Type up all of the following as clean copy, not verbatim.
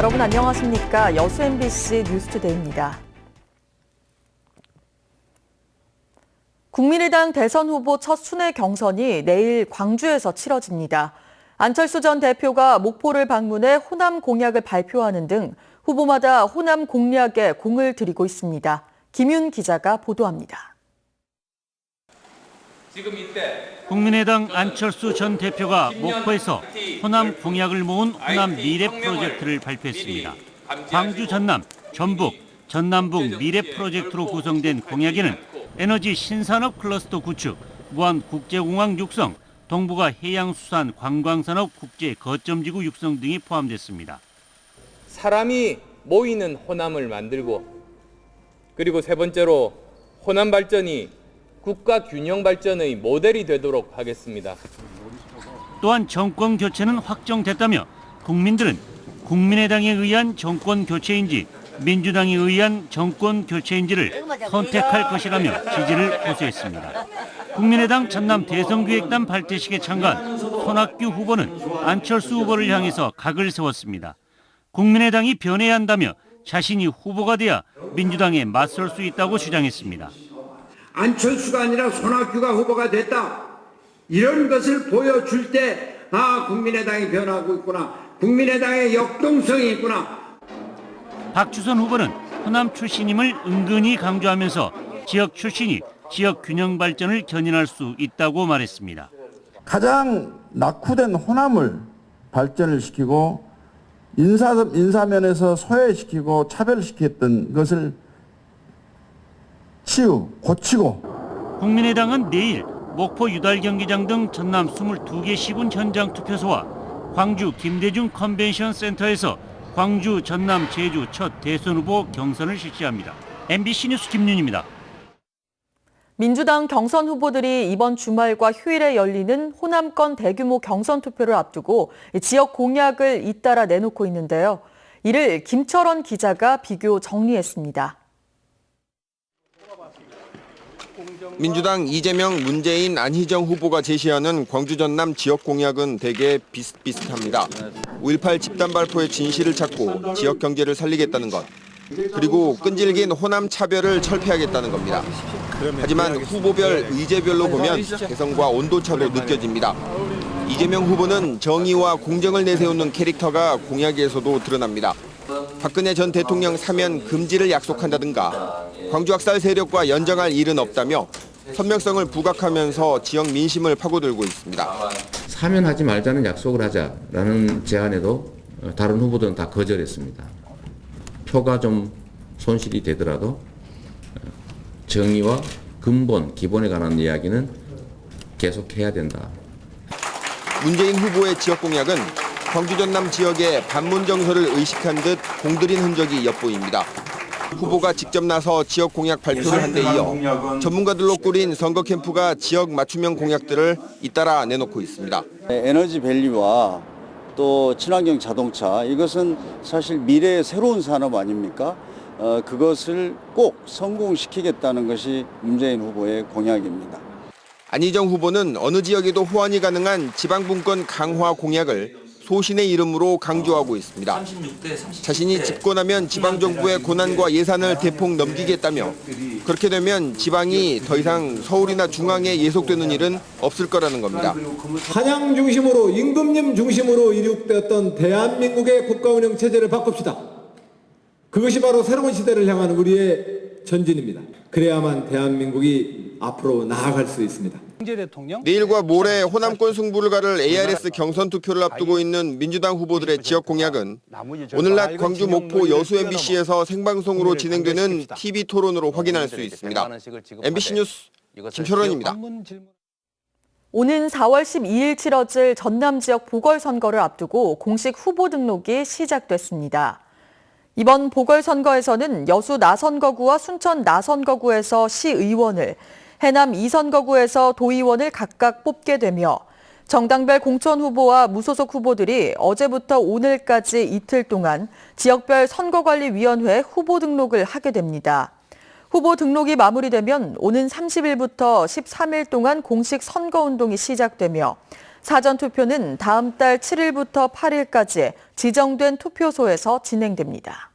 여러분 안녕하십니까? 여수 MBC 뉴스투데이입니다. 국민의당 대선 후보 첫 순회 경선이 내일 광주에서 치러집니다. 안철수 전 대표가 목포를 방문해 호남 공약을 발표하는 등 후보마다 호남 공략에 공을 들이고 있습니다. 김윤 기자가 보도합니다. 국민의당 안철수 전 대표가 목포에서 호남 공약을 모은 호남 미래 프로젝트를 발표했습니다. 광주, 전남, 전북, 전남북 미래 프로젝트로 구성된 공약에는 에너지 신산업 클러스터 구축, 무안 국제공항 육성, 동북아 해양수산 관광산업 국제 거점지구 육성 등이 포함됐습니다. 사람이 모이는 호남을 만들고, 그리고 세 번째로 호남 발전이 국가 균형 발전의 모델이 되도록 하겠습니다. 또한 정권 교체는 확정됐다며 국민들은 국민의당에 의한 정권 교체인지 민주당에 의한 정권 교체인지를 선택할 것이라며 지지를 호소했습니다. 국민의당 전남 대선기획단 발대식에 참가한 손학규 후보는 안철수 후보를 향해서 각을 세웠습니다. 국민의당이 변해야 한다며 자신이 후보가 돼야 민주당에 맞설 수 있다고 주장했습니다. 안철수가 아니라 손학규가 후보가 됐다. 이런 것을 보여줄 때 국민의당이 변하고 있구나. 국민의당의 역동성이 있구나. 박주선 후보는 호남 출신임을 은근히 강조하면서 지역 출신이 지역 균형 발전을 견인할 수 있다고 말했습니다. 가장 낙후된 호남을 발전을 시키고 인사면에서 소외시키고 차별시켰던 것을 고치고. 국민의당은 내일 목포 유달경기장 등 전남 22개 시군 현장 투표소와 광주 김대중 컨벤션 센터에서 광주, 전남, 제주 첫 대선 후보 경선을 실시합니다. MBC 뉴스 김윤입니다. 민주당 경선 후보들이 이번 주말과 휴일에 열리는 호남권 대규모 경선 투표를 앞두고 지역 공약을 잇따라 내놓고 있는데요. 이를 김철원 기자가 비교 정리했습니다. 민주당 이재명, 문재인, 안희정 후보가 제시하는 광주 전남 지역 공약은 대개 비슷비슷합니다. 5.18 집단 발포의 진실을 찾고 지역 경제를 살리겠다는 것, 그리고 끈질긴 호남 차별을 철폐하겠다는 겁니다. 하지만 후보별 의제별로 보면 개성과 온도차도 느껴집니다. 이재명 후보는 정의와 공정을 내세우는 캐릭터가 공약에서도 드러납니다. 박근혜 전 대통령 사면 금지를 약속한다든가 광주 학살 세력과 연정할 일은 없다며 선명성을 부각하면서 지역 민심을 파고들고 있습니다. 사면하지 말자는 약속을 하자라는 제안에도 다른 후보들은 다 거절했습니다. 표가 좀 손실이 되더라도 정의와 근본, 기본에 관한 이야기는 계속해야 된다. 문재인 후보의 지역 공약은 광주 전남 지역의 반문 정서를 의식한 듯 공들인 흔적이 엿보입니다. 후보가 직접 나서 지역 공약 발표를 한 데 이어 전문가들로 꾸린 선거 캠프가 지역 맞춤형 공약들을 잇따라 내놓고 있습니다. 에너지 밸리와 또 친환경 자동차, 이것은 사실 미래의 새로운 산업 아닙니까? 그것을 꼭 성공시키겠다는 것이 문재인 후보의 공약입니다. 안희정 후보는 어느 지역에도 호환이 가능한 지방분권 강화 공약을 소신의 이름으로 강조하고 있습니다. 자신이 집권하면 지방정부의 고난과 예산을 대폭 넘기겠다며 그렇게 되면 지방이 더 이상 서울이나 중앙에 예속되는 일은 없을 거라는 겁니다. 한양 중심으로 임금님 중심으로 이룩되었던 대한민국의 국가운영 체제를 바꿉시다. 그것이 바로 새로운 시대를 향한 우리의 전진입니다. 그래야만 대한민국이 앞으로 나아갈 수 있습니다. 내일과 모레 호남권 승부를 가를 ARS 경선 투표를 앞두고 있는 민주당 후보들의 지역 공약은 오늘 낮 광주, 목포, 여수 MBC에서 생방송으로 진행되는 TV 토론으로 확인할 수 있습니다. MBC 뉴스 김철원입니다. 오는 4월 12일 치러질 전남 지역 보궐선거를 앞두고 공식 후보 등록이 시작됐습니다. 이번 보궐선거에서는 여수 나선거구와 순천 나선거구에서 시의원을, 해남 2선거구에서 도의원을 각각 뽑게 되며 정당별 공천 후보와 무소속 후보들이 어제부터 오늘까지 이틀 동안 지역별 선거관리위원회 후보 등록을 하게 됩니다. 후보 등록이 마무리되면 오는 30일부터 13일 동안 공식 선거운동이 시작되며 사전투표는 다음 달 7일부터 8일까지 지정된 투표소에서 진행됩니다.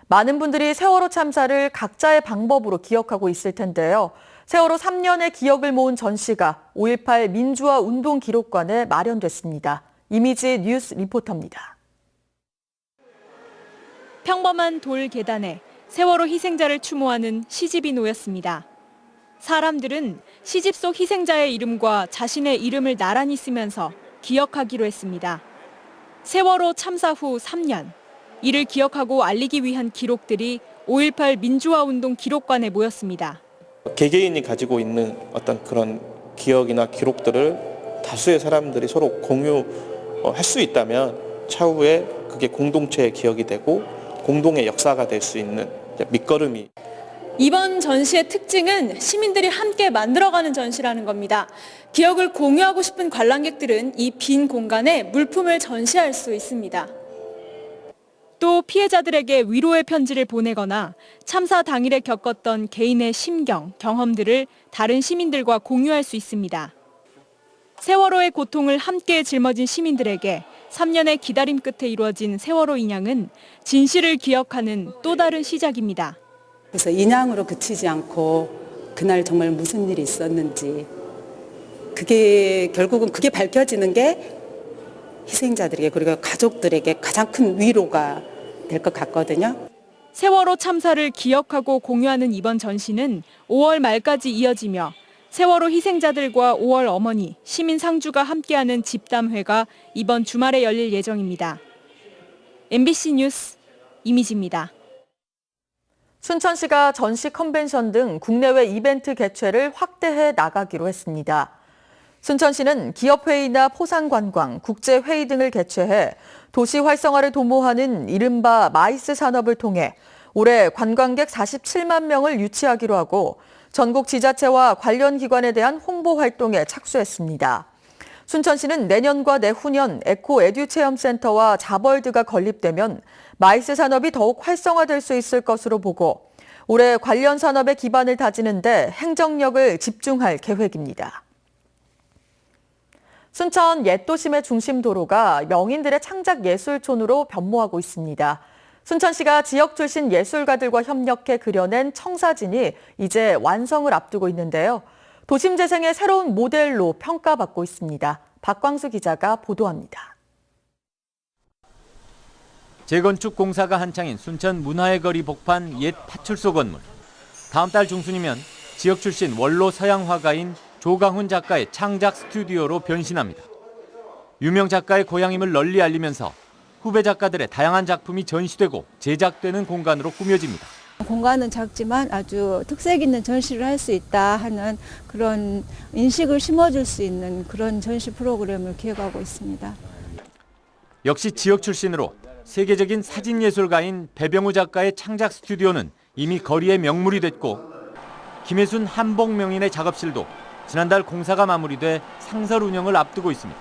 많은 분들이 세월호 참사를 각자의 방법으로 기억하고 있을 텐데요. 세월호 3년의 기억을 모은 전시가 5.18 민주화 운동 기록관에 마련됐습니다. 이미지 뉴스 리포터입니다. 평범한 돌 계단에 세월호 희생자를 추모하는 시집이 놓였습니다. 사람들은 시집 속 희생자의 이름과 자신의 이름을 나란히 쓰면서 기억하기로 했습니다. 세월호 참사 후 3년, 이를 기억하고 알리기 위한 기록들이 5.18 민주화 운동 기록관에 모였습니다. 개개인이 가지고 있는 어떤 그런 기억이나 기록들을 다수의 사람들이 서로 공유할 수 있다면 차후에 그게 공동체의 기억이 되고 공동의 역사가 될 수 있는 밑거름이. 이번 전시의 특징은 시민들이 함께 만들어가는 전시라는 겁니다. 기억을 공유하고 싶은 관람객들은 이 빈 공간에 물품을 전시할 수 있습니다. 또 피해자들에게 위로의 편지를 보내거나 참사 당일에 겪었던 개인의 심경, 경험들을 다른 시민들과 공유할 수 있습니다. 세월호의 고통을 함께 짊어진 시민들에게 3년의 기다림 끝에 이루어진 세월호 인양은 진실을 기억하는 또 다른 시작입니다. 그래서 인양으로 그치지 않고 그날 정말 무슨 일이 있었는지 결국은 그게 밝혀지는 게 희생자들에게 그리고 가족들에게 가장 큰 위로가 될 것 같거든요. 세월호 참사를 기억하고 공유하는 이번 전시는 5월 말까지 이어지며 세월호 희생자들과 5월 어머니, 시민 상주가 함께하는 집담회가 이번 주말에 열릴 예정입니다. MBC 뉴스 이미지입니다. 순천시가 전시 컨벤션 등 국내외 이벤트 개최를 확대해 나가기로 했습니다. 순천시는 기업회의나 포상관광, 국제회의 등을 개최해 도시 활성화를 도모하는 이른바 마이스 산업을 통해 올해 관광객 47만 명을 유치하기로 하고 전국 지자체와 관련 기관에 대한 홍보 활동에 착수했습니다. 순천시는 내년과 내후년 에코 에듀 체험센터와 자벌드가 건립되면 마이스 산업이 더욱 활성화될 수 있을 것으로 보고 올해 관련 산업의 기반을 다지는 데 행정력을 집중할 계획입니다. 순천 옛도심의 중심 도로가 명인들의 창작 예술촌으로 변모하고 있습니다. 순천시가 지역 출신 예술가들과 협력해 그려낸 청사진이 이제 완성을 앞두고 있는데요. 도심 재생의 새로운 모델로 평가받고 있습니다. 박광수 기자가 보도합니다. 재건축 공사가 한창인 순천 문화의 거리 복판 옛 파출소 건물. 다음 달 중순이면 지역 출신 원로 서양 화가인 조강훈 작가의 창작 스튜디오로 변신합니다. 유명 작가의 고향임을 널리 알리면서 후배 작가들의 다양한 작품이 전시되고 제작되는 공간으로 꾸며집니다. 공간은 작지만 아주 특색 있는 전시를 할 수 있다 하는 그런 인식을 심어줄 수 있는 그런 전시 프로그램을 기획하고 있습니다. 역시 지역 출신으로 세계적인 사진예술가인 배병우 작가의 창작 스튜디오는 이미 거리의 명물이 됐고 김혜순 한복명인의 작업실도 지난달 공사가 마무리돼 상설 운영을 앞두고 있습니다.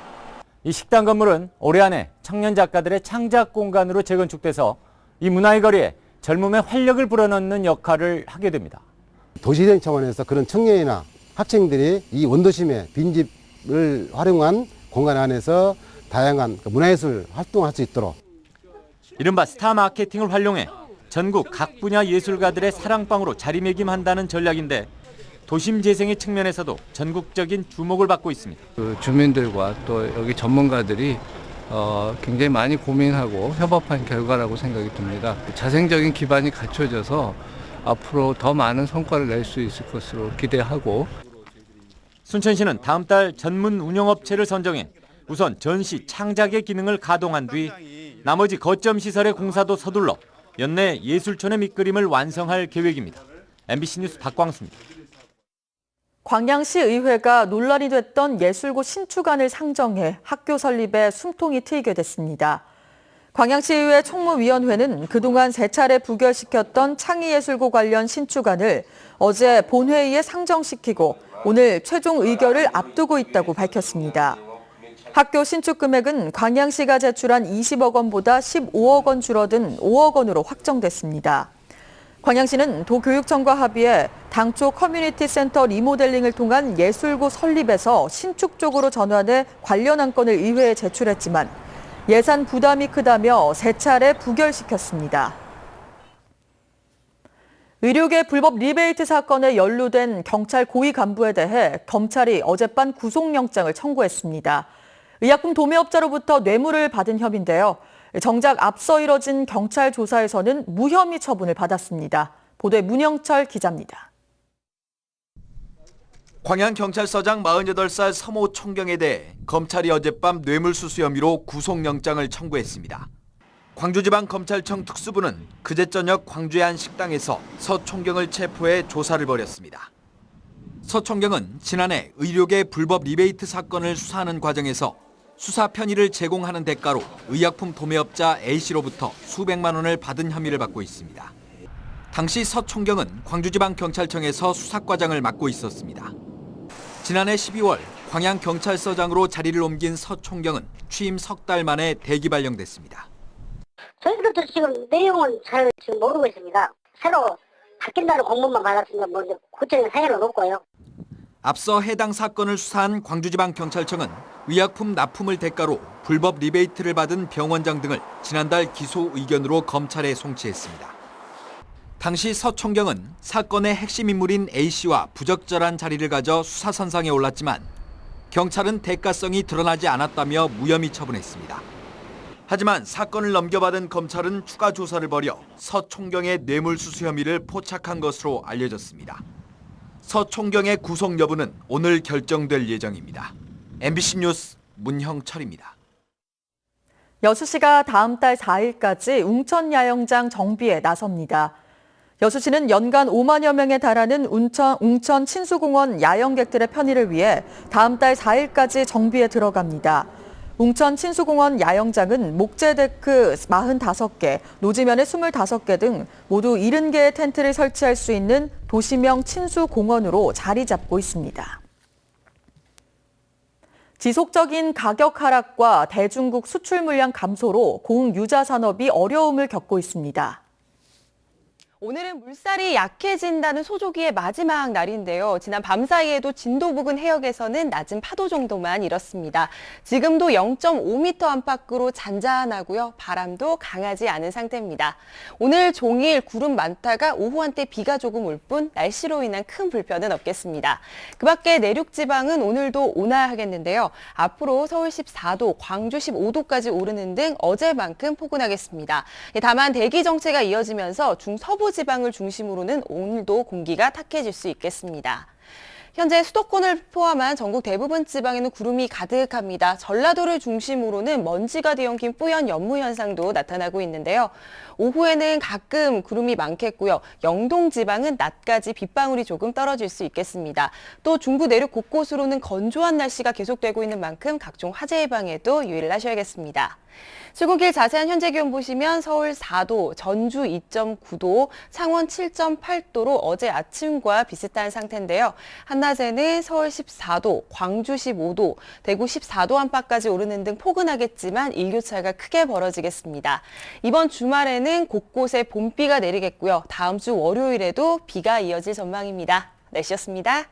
이 식당 건물은 올해 안에 청년 작가들의 창작 공간으로 재건축돼서 이 문화의 거리에 젊음의 활력을 불어넣는 역할을 하게 됩니다. 도시재생 차원에서 그런 청년이나 학생들이 이 원도심의 빈집을 활용한 공간 안에서 다양한 문화예술 활동을 할 수 있도록 이른바 스타 마케팅을 활용해 전국 각 분야 예술가들의 사랑방으로 자리매김한다는 전략인데 도심 재생의 측면에서도 전국적인 주목을 받고 있습니다. 주민들과 또 여기 전문가들이 굉장히 많이 고민하고 협업한 결과라고 생각이 듭니다. 자생적인 기반이 갖춰져서 앞으로 더 많은 성과를 낼 수 있을 것으로 기대하고 순천시는 다음 달 전문 운영업체를 선정해 우선 전시 창작의 기능을 가동한 뒤 나머지 거점 시설의 공사도 서둘러 연내 예술촌의 밑그림을 완성할 계획입니다. MBC 뉴스 박광수입니다. 광양시의회가 논란이 됐던 예술고 신축안을 상정해 학교 설립에 숨통이 트이게 됐습니다. 광양시의회 총무위원회는 그동안 3차례 부결시켰던 창의예술고 관련 신축안을 어제 본회의에 상정시키고 오늘 최종 의결을 앞두고 있다고 밝혔습니다. 학교 신축 금액은 광양시가 제출한 20억 원보다 15억 원 줄어든 5억 원으로 확정됐습니다. 광양시는 도교육청과 합의해 당초 커뮤니티 센터 리모델링을 통한 예술고 설립에서 신축 쪽으로 전환해 관련 안건을 의회에 제출했지만 예산 부담이 크다며 3차례 부결시켰습니다. 의료계 불법 리베이트 사건에 연루된 경찰 고위 간부에 대해 검찰이 어젯밤 구속영장을 청구했습니다. 의약품 도매업자로부터 뇌물을 받은 혐의인데요. 정작 앞서 이뤄진 경찰 조사에서는 무혐의 처분을 받았습니다. 보도에 문영철 기자입니다. 광양경찰서장 48살 서모 총경에 대해 검찰이 어젯밤 뇌물수수 혐의로 구속영장을 청구했습니다. 광주지방검찰청 특수부는 그제 저녁 광주의 한 식당에서 서 총경을 체포해 조사를 벌였습니다. 서 총경은 지난해 의료계 불법 리베이트 사건을 수사하는 과정에서 수사 편의를 제공하는 대가로 의약품 도매업자 A씨로부터 수백만 원을 받은 혐의를 받고 있습니다. 당시 서 총경은 광주지방경찰청에서 수사과장을 맡고 있었습니다. 지난해 12월 광양경찰서장으로 자리를 옮긴 서 총경은 취임 석 달 만에 대기 발령됐습니다. 저희들도 지금 내용은 잘 지금 모르고 있습니다. 새로 바뀐다는 공문만 받았으면 뭐 구체적인 사연은 없고요. 앞서 해당 사건을 수사한 광주지방경찰청은 의약품 납품을 대가로 불법 리베이트를 받은 병원장 등을 지난달 기소 의견으로 검찰에 송치했습니다. 당시 서 총경은 사건의 핵심 인물인 A씨와 부적절한 자리를 가져 수사선상에 올랐지만 경찰은 대가성이 드러나지 않았다며 무혐의 처분했습니다. 하지만 사건을 넘겨받은 검찰은 추가 조사를 벌여 서 총경의 뇌물수수 혐의를 포착한 것으로 알려졌습니다. 서 총경의 구속 여부는 오늘 결정될 예정입니다. MBC 뉴스 문형철입니다. 여수시가 다음 달 4일까지 웅천야영장 정비에 나섭니다. 여수시는 연간 5만여 명에 달하는 웅천 친수공원 야영객들의 편의를 위해 다음 달 4일까지 정비에 들어갑니다. 웅천 친수공원 야영장은 목재데크 45개, 노지면에 25개 등 모두 70개의 텐트를 설치할 수 있는 도시명 친수공원으로 자리 잡고 있습니다. 지속적인 가격 하락과 대중국 수출 물량 감소로 공유자 산업이 어려움을 겪고 있습니다. 오늘은 물살이 약해진다는 소조기의 마지막 날인데요. 지난 밤 사이에도 진도 부근 해역에서는 낮은 파도 정도만 일었습니다. 지금도 0.5m 안팎으로 잔잔하고요. 바람도 강하지 않은 상태입니다. 오늘 종일 구름 많다가 오후 한때 비가 조금 올 뿐 날씨로 인한 큰 불편은 없겠습니다. 그 밖에 내륙 지방은 오늘도 온화하겠는데요. 앞으로 서울 14도, 광주 15도까지 오르는 등 어제만큼 포근하겠습니다. 다만 대기 정체가 이어지면서 중서부 지방을 중심으로는 오늘도 공기가 탁해질 수 있겠습니다. 현재 수도권을 포함한 전국 대부분 지방에는 구름이 가득합니다. 전라도를 중심으로는 먼지가 뒤엉킨 뿌연 연무 현상도 나타나고 있는데요. 오후에는 가끔 구름이 많겠고요. 영동 지방은 낮까지 빗방울이 조금 떨어질 수 있겠습니다. 또 중부 내륙 곳곳으로는 건조한 날씨가 계속되고 있는 만큼 각종 화재 예방에도 유의를 하셔야겠습니다. 출근길 자세한 현재 기온 보시면 서울 4도, 전주 2.9도, 창원 7.8도로 어제 아침과 비슷한 상태인데요. 한낮에는 서울 14도, 광주 15도, 대구 14도 안팎까지 오르는 등 포근하겠지만 일교차가 크게 벌어지겠습니다. 이번 주말에는 곳곳에 봄비가 내리겠고요. 다음 주 월요일에도 비가 이어질 전망입니다. 날씨였습니다.